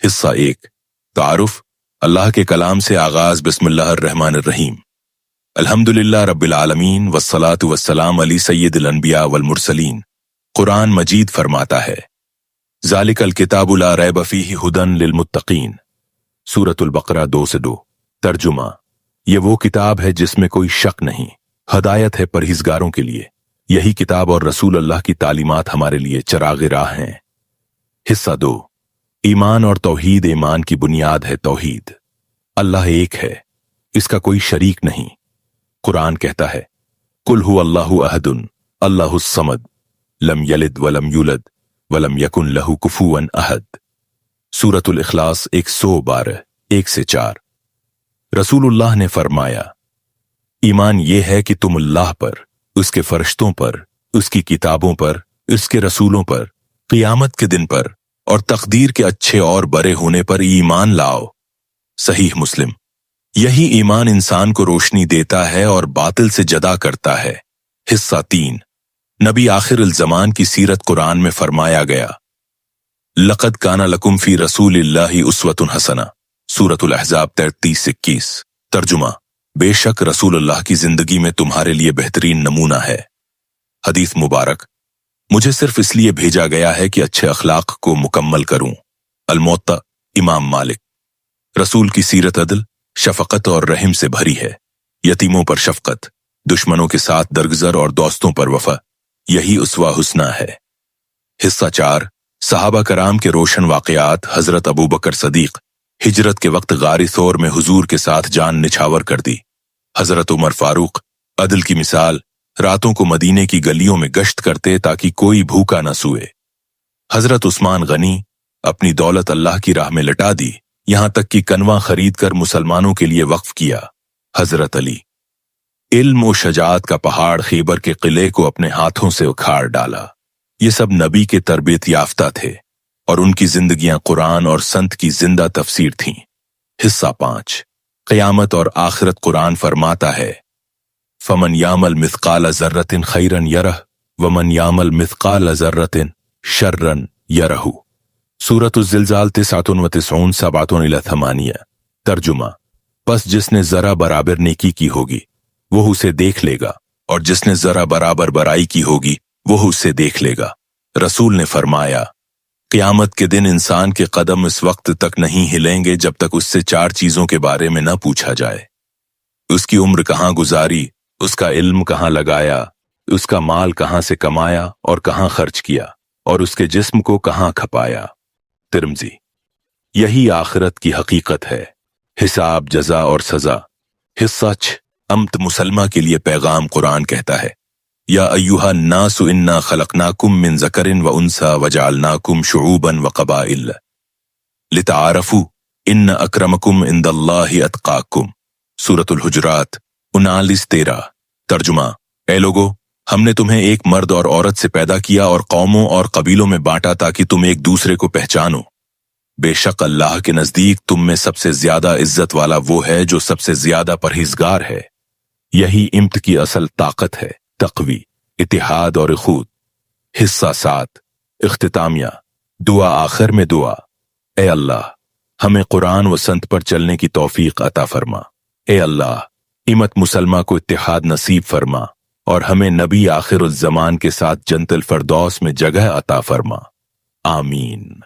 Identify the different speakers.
Speaker 1: حصہ 1 تعارف اللہ کے کلام سے آغاز بسم اللہ الرحمن الرحیم الحمدللہ رب العالمین والصلاة والسلام علی سید الانبیاء والمرسلین قرآن مجید فرماتا ہے ذالک الکتاب لا ریب فیہ ھدی للمتقین سورۃ البقرہ 2-2 ترجمہ یہ وہ کتاب ہے جس میں کوئی شک نہیں، ہدایت ہے پرہیزگاروں کے لیے۔ یہی کتاب اور رسول اللہ کی تعلیمات ہمارے لیے چراغ راہ ہیں۔ حصہ 2 ایمان اور توحید۔ ایمان کی بنیاد ہے توحید۔ اللہ ایک ہے، اس کا کوئی شریک نہیں۔ قرآن کہتا ہے قل هو اللہ احد اللہ الصمد لم یلد ولم یولد ولم یکن لہ کفوا احد۔ سورۃ الاخلاص 112 1-4۔ رسول اللہ نے فرمایا ایمان یہ ہے کہ تم اللہ پر، اس کے فرشتوں پر، اس کی کتابوں پر، اس کے رسولوں پر، قیامت کے دن پر اور تقدیر کے اچھے اور برے ہونے پر ایمان لاؤ۔ صحیح مسلم۔ یہی ایمان انسان کو روشنی دیتا ہے اور باطل سے جدا کرتا ہے۔ حصہ 3 نبی آخر الزمان کی سیرت۔ قرآن میں فرمایا گیا لقد کان لکم فی رسول اللہ اسوۃ حسنہ سورۃ الاحزاب 33-21۔ ترجمہ بے شک رسول اللہ کی زندگی میں تمہارے لیے بہترین نمونہ ہے۔ حدیث مبارک مجھے صرف اس لیے بھیجا گیا ہے کہ اچھے اخلاق کو مکمل کروں۔ الموطا امام مالک۔ رسول کی سیرت عدل، شفقت اور رحم سے بھری ہے۔ یتیموں پر شفقت، دشمنوں کے ساتھ درگزر اور دوستوں پر وفا، یہی اسوہ حسنہ ہے۔ حصہ 4 صحابہ کرام کے روشن واقعات۔ حضرت ابوبکر صدیق ہجرت کے وقت غار ثور میں حضور کے ساتھ جان نچھاور کر دی۔ حضرت عمر فاروق عدل کی مثال، راتوں کو مدینے کی گلیوں میں گشت کرتے تاکہ کوئی بھوکا نہ سوئے۔ حضرت عثمان غنی اپنی دولت اللہ کی راہ میں لٹا دی، یہاں تک کہ کنواں خرید کر مسلمانوں کے لیے وقف کیا۔ حضرت علی علم و شجاعت کا پہاڑ خیبر کے قلعے کو اپنے ہاتھوں سے اکھاڑ ڈالا۔ یہ سب نبی کے تربیت یافتہ تھے اور ان کی زندگیاں قرآن اور سنت کی زندہ تفسیر تھیں۔ حصہ 5 قیامت اور آخرت۔ قرآن فرماتا ہے فمن یعمل مثقال ذرۃ خیرا یرہ ومن یعمل مثقال ذرۃ شرا یرہ۔ سورۃ الزلزال 99-97-8۔ ترجمہ پس جس نے ذرا برابر نیکی کی ہوگی وہ اسے دیکھ لے گا، اور جس نے ذرا برابر برائی کی ہوگی وہ اسے دیکھ لے گا۔ رسول نے فرمایا قیامت کے دن انسان کے قدم اس وقت تک نہیں ہلیں گے جب تک اس سے 4 چیزوں کے بارے میں نہ پوچھا جائے۔ اس کی عمر کہاں گزاری، اس کا علم کہاں لگایا، اس کا مال کہاں سے کمایا اور کہاں خرچ کیا، اور اس کے جسم کو کہاں کھپایا۔ ترمذی۔ یہی آخرت کی حقیقت ہے، حساب، جزا اور سزا۔ حصہ 6 امت مسلمہ کے لیے پیغام۔ قرآن کہتا ہے یا ایھا الناس انا خلقناکم من ذکر و انثی وجعلناکم شعوبا وقبائل لتعارفوا ان اکرمکم عند اللہ اتقاکم۔ سورۃ الحجرات 39-13۔ ترجمہ اے لوگو، ہم نے تمہیں ایک مرد اور عورت سے پیدا کیا اور قوموں اور قبیلوں میں بانٹا تاکہ تم ایک دوسرے کو پہچانو۔ بے شک اللہ کے نزدیک تم میں سب سے زیادہ عزت والا وہ ہے جو سب سے زیادہ پرہیزگار ہے۔ یہی امت کی اصل طاقت ہے، تقوی، اتحاد اور اخوت۔ حصہ 7 اختتامیہ۔ دعا۔ آخر میں دعا اے اللہ ہمیں قرآن و سنت پر چلنے کی توفیق عطا فرما۔ اے اللہ امت مسلمہ کو اتحاد نصیب فرما اور ہمیں نبی آخر الزمان کے ساتھ جنت الفردوس میں جگہ عطا فرما۔ آمین۔